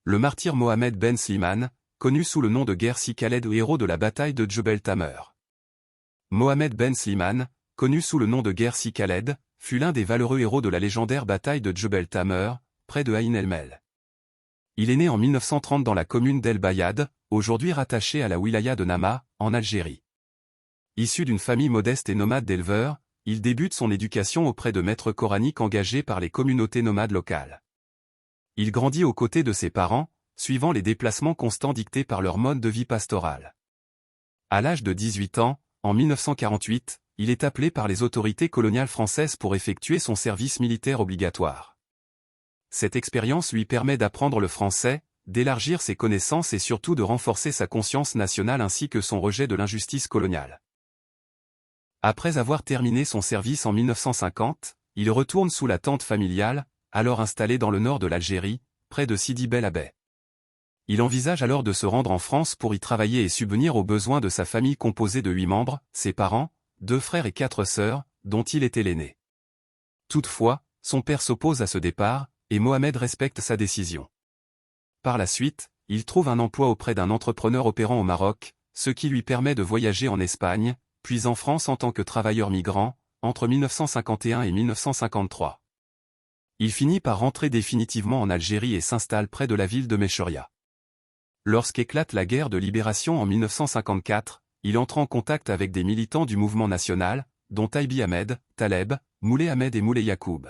le martyr Mohamed Ben Slimane, connu sous le nom de Gersi Khaled ou héros de la bataille de Djebel Tamer. Mohamed Ben Slimane, connu sous le nom de Gersi Khaled, fut l'un des valeureux héros de la légendaire bataille de Djebel Tamer, près de Ain el-Mel. Il est né en 1930 dans la commune d'El Bayad, aujourd'hui rattachée à la wilaya de Nama, en Algérie. Issu d'une famille modeste et nomade d'éleveurs, il débute son éducation auprès de maîtres coraniques engagés par les communautés nomades locales. Il grandit aux côtés de ses parents, suivant les déplacements constants dictés par leur mode de vie pastoral. À l'âge de 18 ans, en 1948, il est appelé par les autorités coloniales françaises pour effectuer son service militaire obligatoire. Cette expérience lui permet d'apprendre le français, d'élargir ses connaissances et surtout de renforcer sa conscience nationale ainsi que son rejet de l'injustice coloniale. Après avoir terminé son service en 1950, il retourne sous la tente familiale, alors installée dans le nord de l'Algérie, près de Sidi Bel Abbès. Il envisage alors de se rendre en France pour y travailler et subvenir aux besoins de sa famille composée de 8 membres, ses parents, 2 frères et 4 sœurs, dont il était l'aîné. Toutefois, son père s'oppose à ce départ, et Mohamed respecte sa décision. Par la suite, il trouve un emploi auprès d'un entrepreneur opérant au Maroc, ce qui lui permet de voyager en Espagne, puis en France en tant que travailleur migrant, entre 1951 et 1953. Il finit par rentrer définitivement en Algérie et s'installe près de la ville de Mecheria. Lorsqu'éclate la guerre de libération en 1954, il entre en contact avec des militants du mouvement national, dont Taïbi Ahmed, Taleb, Moulay Ahmed et Moulay Yacoub.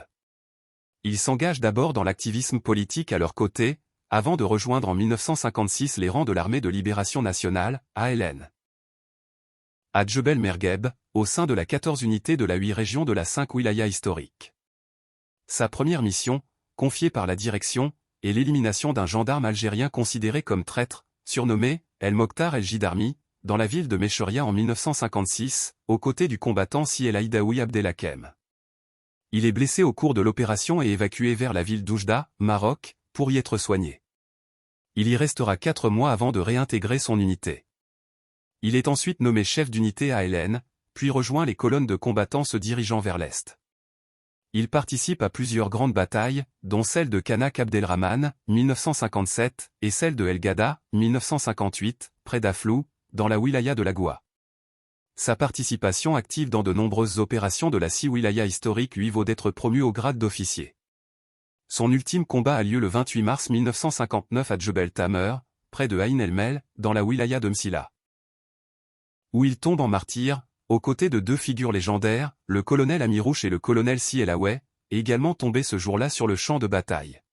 Il s'engage d'abord dans l'activisme politique à leur côté, avant de rejoindre en 1956 les rangs de l'armée de libération nationale, ALN. À Djebel Mergheb, au sein de la 14 unité de la 8 régions de la 5 wilaya historique. Sa première mission, confiée par la direction, est l'élimination d'un gendarme algérien considéré comme traître, surnommé El Mokhtar El Jidarmi, dans la ville de Mecheria en 1956, aux côtés du combattant Si El Aïdaoui Abdelhakem. Il est blessé au cours de l'opération et évacué vers la ville d'Oujda, Maroc, pour y être soigné. Il y restera 4 mois avant de réintégrer son unité. Il est ensuite nommé chef d'unité à ALN, puis rejoint les colonnes de combattants se dirigeant vers l'est. Il participe à plusieurs grandes batailles, dont celle de Kanak Abdelrahman, 1957, et celle de El Ghada, 1958, près d'Aflou, dans la wilaya de Lagoua. Sa participation active dans de nombreuses opérations de la 6 wilaya historique lui vaut d'être promu au grade d'officier. Son ultime combat a lieu le 28 mars 1959 à Djebel Tamer, près de Ain el-Mel, dans la wilaya de Msila, où il tombe en martyr, aux côtés de 2 figures légendaires, le colonel Amirouche et le colonel Si El Aouais, également tombés ce jour-là sur le champ de bataille.